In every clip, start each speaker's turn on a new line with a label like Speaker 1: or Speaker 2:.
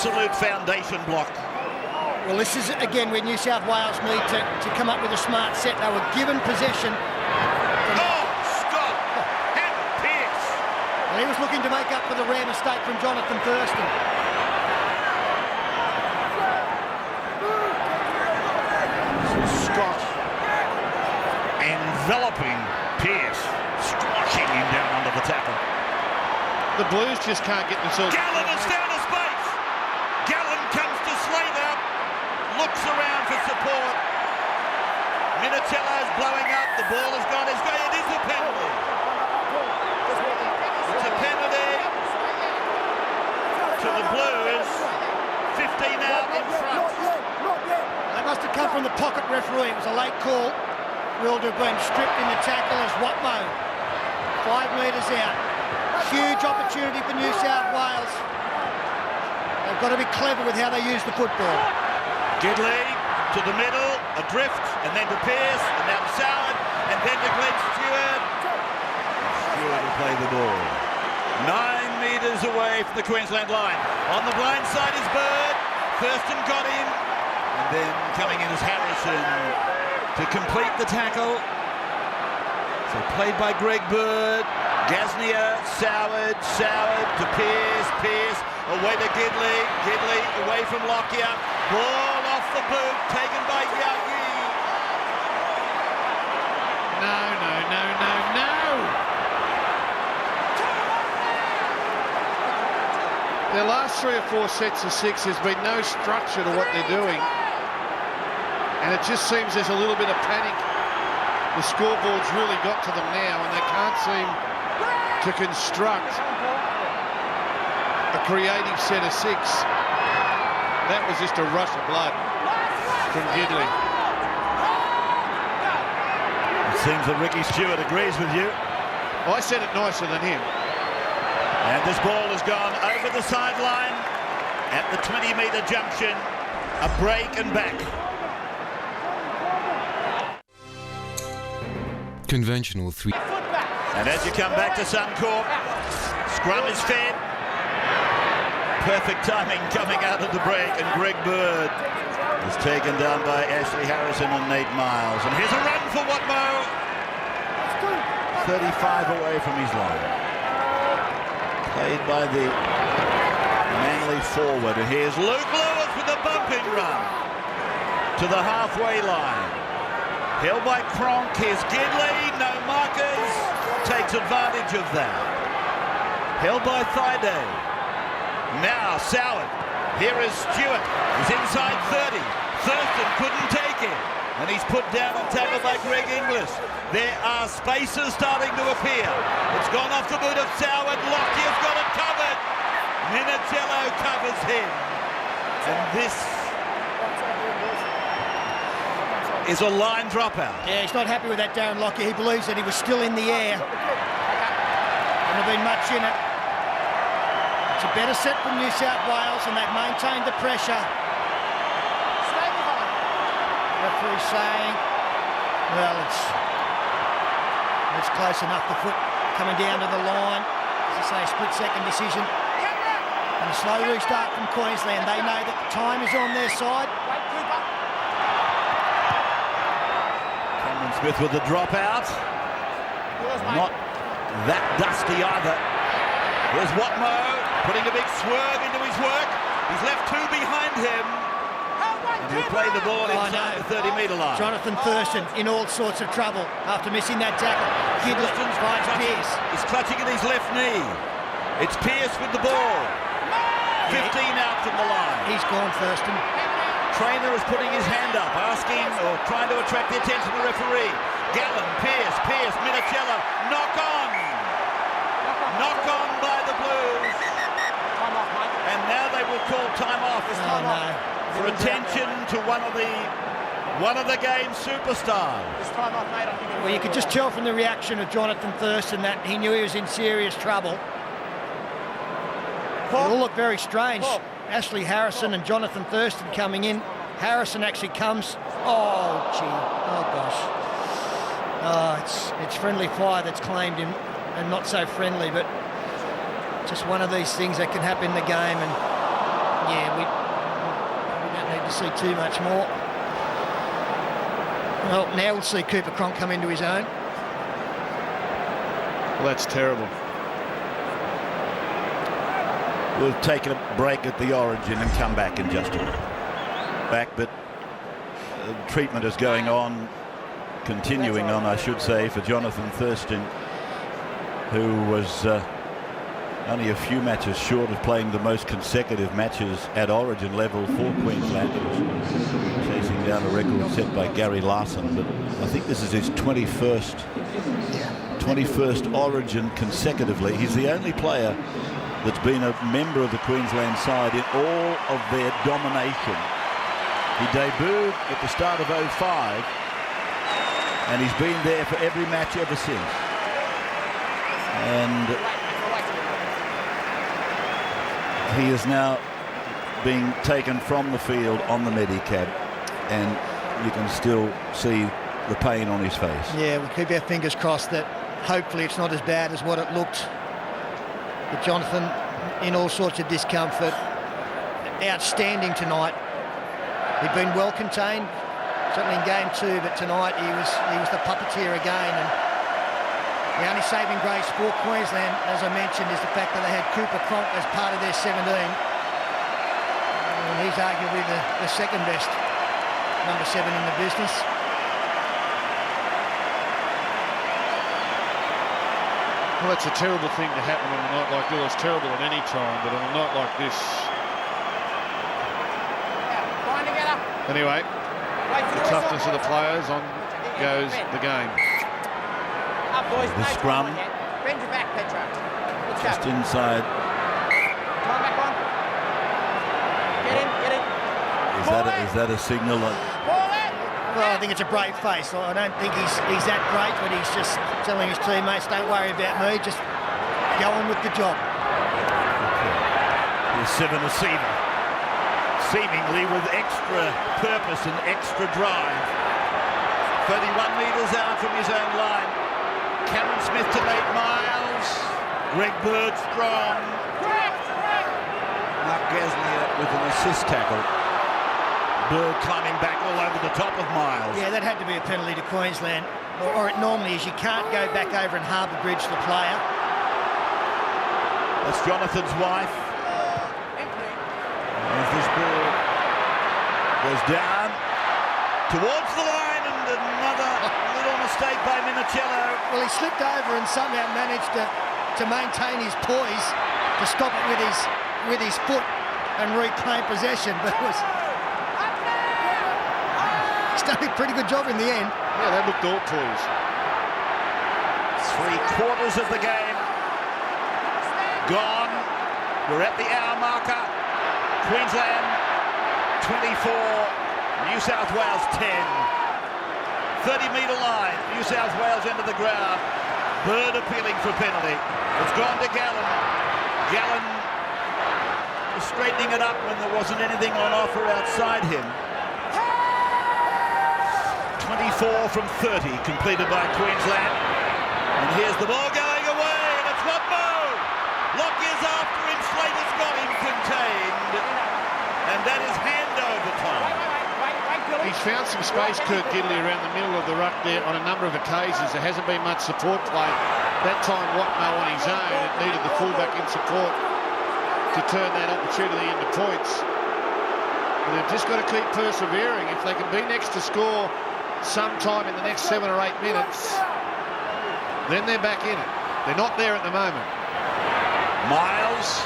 Speaker 1: absolute foundation block.
Speaker 2: Well, this is, again, where New South Wales need to come up with a smart set. They were given possession.
Speaker 1: Scott! Hannah Pearce!
Speaker 2: Well, he was looking to make up for the rare mistake from Jonathan Thurston.
Speaker 1: Scott enveloping Pearce, squashing him down under the tackle.
Speaker 3: The Blues just can't get themselves...
Speaker 1: Gallen is down to space. Gallen comes to Slater, looks around for support. Minicello's blowing up. The ball has gone his way. It is a penalty. It's a penalty to the Blues. 15 out in front.
Speaker 2: That must have come from the pocket referee. It was a late call. Ruled to have been stripped in the tackle as Watmo. 5 metres out. Huge opportunity for New South Wales. They've got to be clever with how they use the football.
Speaker 1: Gidley to the middle, adrift, and then to Pearce, and now to Soward, and then to Glenn Stewart. Stewart will play the ball. 9 metres away from the Queensland line. On the blind side is Bird. Thurston got him. And then coming in is Harrison to complete the tackle. So played by Greg Bird. Gasnier, Soward to Pearce, away to Gidley away from Lockyer. Ball off the boot, taken by Yagi.
Speaker 3: No. Their last 3 or 4 sets of 6, there's been no structure to what they're doing. And it just seems there's a little bit of panic. The scoreboard's really got to them now, and they can't seem to construct a creative set of 6. That was just a rush of blood from Gidley.
Speaker 1: It seems that Ricky Stewart agrees with you.
Speaker 3: I said it nicer than him.
Speaker 1: And this ball has gone over the sideline at the 20-metre junction. A break and back.
Speaker 4: Conventional 3.
Speaker 1: And as you come back to Suncorp, scrum is fed. Perfect timing coming out of the break, and Greg Bird is taken down by Ashley Harrison and Nate Miles. And here's a run for Watmo. 35 away from his line. Played by the Manly forward. And here's Luke Lewis with a bumping run to the halfway line. Held by Cronk. Here's Gidley. No markers. Takes advantage of that. Held by Thaiday. Now Soward. Here is Stewart. He's inside 30. Thurston couldn't take it. And he's put down and tackled by Greg Inglis. There are spaces starting to appear. It's gone off the boot of Soward. Lockyer's got it covered. Minicello covers him. And this is a line dropout.
Speaker 2: Yeah, he's not happy with that, Darren Lockyer. He believes that he was still in the air. Wouldn't have been much in it. It's a better set from New South Wales, and they've maintained the pressure. Referee saying, well, it's close enough. The foot coming down to the line. As I say, a split-second decision. And a slow restart from Queensland. They know that the time is on their side.
Speaker 1: Cameron Smith with the dropout. Not that dusty either. There's Watmo putting a big swerve into his work. He's left 2 behind him. And he'll play the ball inside the 30-metre line.
Speaker 2: Jonathan Thurston in all sorts of trouble after missing that tackle. Gidley finds Pearce.
Speaker 1: He's clutching at his left knee. It's Pearce with the ball. 15 out from the line.
Speaker 2: He's gone, Thurston.
Speaker 1: Trainer is putting his hand up, asking or trying to attract the attention of the referee. Gallen, Pearce, Minicello, knock on by the Blues. And now they will call time off. For attention to one of the game's superstars.
Speaker 2: Well, you could just tell from the reaction of Jonathan Thurston that he knew he was in serious trouble. It all looked very strange. Ashley Harrison and Jonathan Thurston coming in. Harrison actually comes. Oh, gee. Oh, gosh. Oh, it's friendly fire that's claimed him, and not so friendly, but just one of these things that can happen in the game. And Yeah, we don't need to see too much more. Well, now we'll see Cooper Cronk come into his own.
Speaker 3: Well, that's terrible.
Speaker 1: We'll take a break at the Origin and come back in just a minute. But treatment is going on, continuing on, I should say, for Jonathan Thurston, who was only a few matches short of playing the most consecutive matches at Origin level for Queensland. Chasing down a record set by Gary Larson, but I think this is his 21st Origin consecutively. He's the only player that's been a member of the Queensland side in all of their domination. He debuted at the start of 05 and he's been there for every match ever since. And he is now being taken from the field on the Medicab, and you can still see the pain on his face.
Speaker 2: Yeah, we'll keep our fingers crossed that hopefully it's not as bad as what it looked. But Jonathan in all sorts of discomfort. Outstanding tonight. He'd been well contained, certainly in game 2, but tonight he was the puppeteer again. And the only saving grace for Queensland, as I mentioned, is the fact that they had Cooper Cronk as part of their 17. And he's arguably the second best number 7 in the business.
Speaker 3: Well, it's a terrible thing to happen on a night like this. It's terrible at any time, but on a night like this. Anyway, the toughness of the players, on goes the game.
Speaker 1: The scrum just inside. Is that a signal?
Speaker 2: Well, I think it's a brave face. I don't think he's that great, but he's just telling his teammates, don't worry about me, just go on with the job.
Speaker 1: Here's Sivan Asiva, seemingly with extra purpose and extra drive. 31 metres out from his own line. Cameron Smith to Nate Miles. Greg Bird strong. Mark Gasnier with an assist tackle. Bird climbing back all over the top of Miles.
Speaker 2: Yeah, that had to be a penalty to Queensland. Or it normally is. You can't go back over and harbour bridge the player.
Speaker 1: That's Jonathan's wife. As this ball goes down towards the line, and another little mistake by Minicello.
Speaker 2: Well, he slipped over and somehow managed to maintain his poise to stop it with his foot and reclaim possession, but it was... He's done a pretty good job in the end.
Speaker 3: Yeah, they looked all poised.
Speaker 1: 3/4 of the game gone. We're at the hour marker. Queensland 24, New South Wales 10. 30-metre line, New South Wales into the ground. Bird appealing for penalty. It's gone to Gallen. Gallen was straightening it up when there wasn't anything on offer outside him. 24 from 30 completed by Queensland. And here's the ball going away, and it's Watmo. Lockyer's after him, Slater's got him contained. And that is handover time.
Speaker 3: He's found some space, Kurt Gidley, around the middle of the ruck there on a number of occasions. There hasn't been much support play. That time Watmo on his own, it needed the fullback in support to turn that opportunity into points. And they've just got to keep persevering. If they can be next to score sometime in the next 7 or 8 minutes, then they're back in it. They're not there at the moment.
Speaker 1: Miles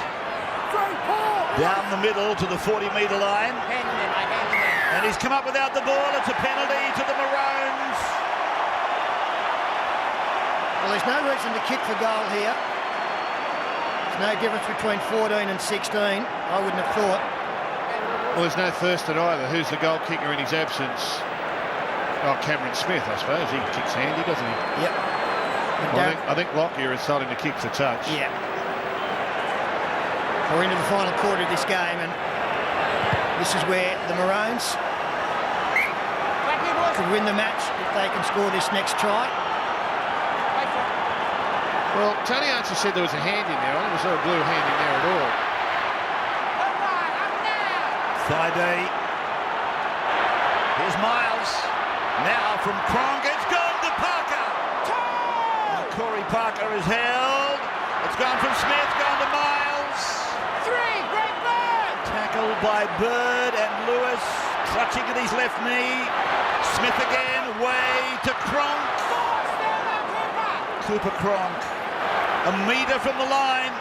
Speaker 1: down the middle to the 40-metre line. And he's come up without the ball. It's a penalty to the Maroons.
Speaker 2: Well, there's no reason to kick for goal here. There's no difference between 14 and 16, I wouldn't have thought.
Speaker 3: Well, there's no Thurston either. Who's the goal kicker in his absence? Oh, Cameron Smith, I suppose. He kicks handy, doesn't he?
Speaker 2: Yep.
Speaker 3: Well, I think Lockyer is starting to kick for touch.
Speaker 2: Yeah. We're into the final quarter of this game, and this is where the Maroons could win the match if they can score this next try.
Speaker 3: Well, Tony Archer said there was a hand in there. I never saw a blue hand in there at all.
Speaker 1: Friday. Here's Miles. Now from Cronk. It's gone to Parker. Corey Parker is held. It's gone from Smith, gone to Miles.
Speaker 4: Great Bird!
Speaker 1: Tackled by Bird and Lewis, clutching at his left knee. Smith again, way to Cronk. Cooper Cronk. A metre from the line.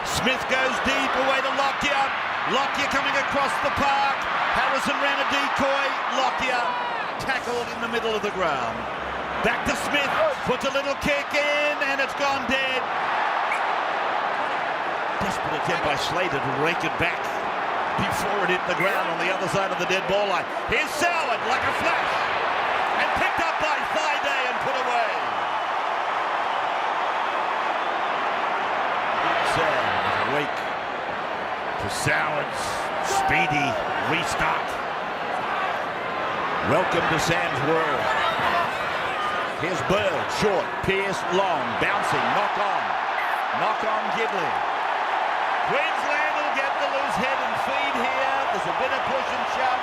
Speaker 1: Smith goes deep, away to Lockyer. Lockyer coming across the park. Harrison ran a decoy. Lockyer tackled in the middle of the ground. Back to Smith, puts a little kick in, and it's gone dead. Desperate attempt by Slater to rake it back before it hit the ground on the other side of the dead ball line. Here's Soward like a flash, and picked up by Friday and put away. Sam is awake to Soward's speedy restart. Welcome to Sam's world. Here's Bird, short, Pearce, long, bouncing, knock on Gidley. Queensland will get the loose head and feed here. There's a bit of push and shove.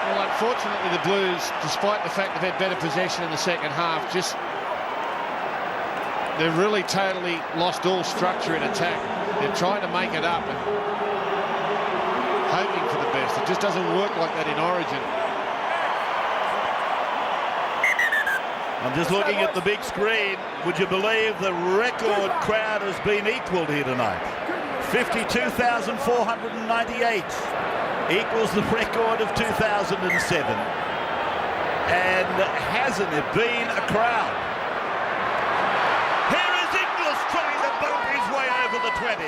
Speaker 3: Well, unfortunately, the Blues, despite the fact they've had better possession in the second half, they've really totally lost all structure in attack. They're trying to make it up and hoping for the best. It just doesn't work like that in Origin.
Speaker 1: I'm just looking at the big screen. Would you believe the record crowd has been equalled here tonight? 52,498 equals the record of 2007. And hasn't it been a crowd? Here is Inglis trying to bump his way over the 20.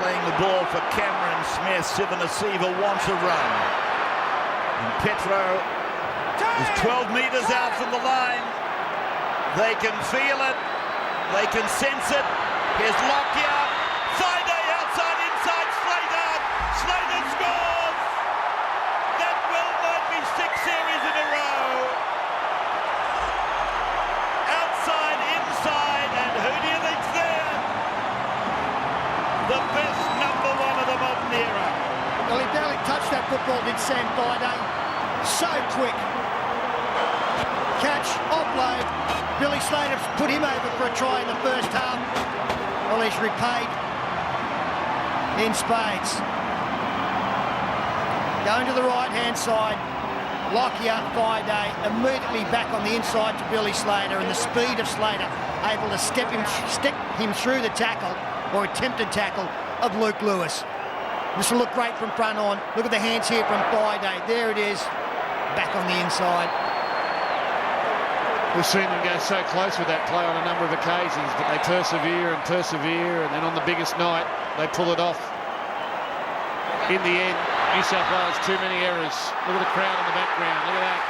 Speaker 1: Playing the ball for Cameron Smith. Sivanasiva wants a run. And Petro is 12 metres out from the line. They can feel it. They can sense it. Here's Lockyer. Friday outside, inside, Slater. Slater scores. That might be 6 series in a row. Outside, inside, and who do you think's there? The best number 1 of the modern era.
Speaker 2: Well, he barely touched that football, did Sam Friday. So quick. Catch, offload. Billy Slater put him over for a try in the first half. Well, he's repaid in spades. Going to the right-hand side. Lockyer, Friday, immediately back on the inside to Billy Slater, and the speed of Slater able to step him through the tackle, or attempted tackle, of Luke Lewis. This will look great from front on. Look at the hands here from Friday. There it is. Back on the inside.
Speaker 3: We've seen them go so close with that play on a number of occasions, but they persevere, and then on the biggest night, they pull it off. In the end, New South Wales, too many errors. Look at the crowd in the background, look at that.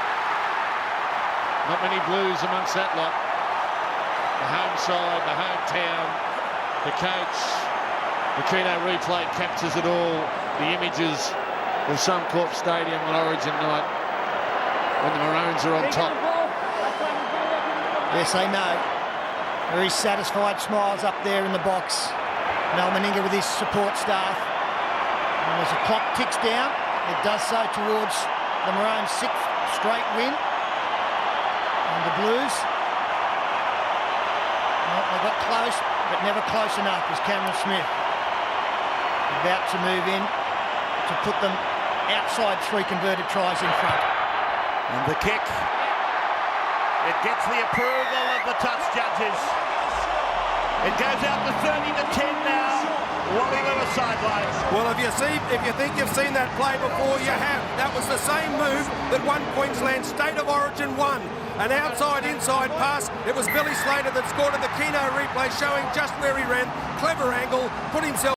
Speaker 3: Not many Blues amongst that lot. The home side, the hometown, the coach. The Keno replay captures it all. The images of Suncorp Stadium on Origin night when the Maroons are on top.
Speaker 2: Yes, they know. Very satisfied smiles up there in the box. Mal Meninga with his support staff. And as the clock ticks down, it does so towards the Maroons' 6th straight win. And the Blues, well, they got close, but never close enough, as Cameron Smith about to move in to put them outside 3 converted tries in front.
Speaker 1: And the kick. It gets the approval of the touch judges. It goes out to 30-10 now. Wally Lewis sidelines.
Speaker 5: Well, if you think you've seen that play before, you have. That was the same move that won Queensland State of Origin 1. An outside-inside pass. It was Billy Slater that scored at the Keno replay, showing just where he ran. Clever angle, put himself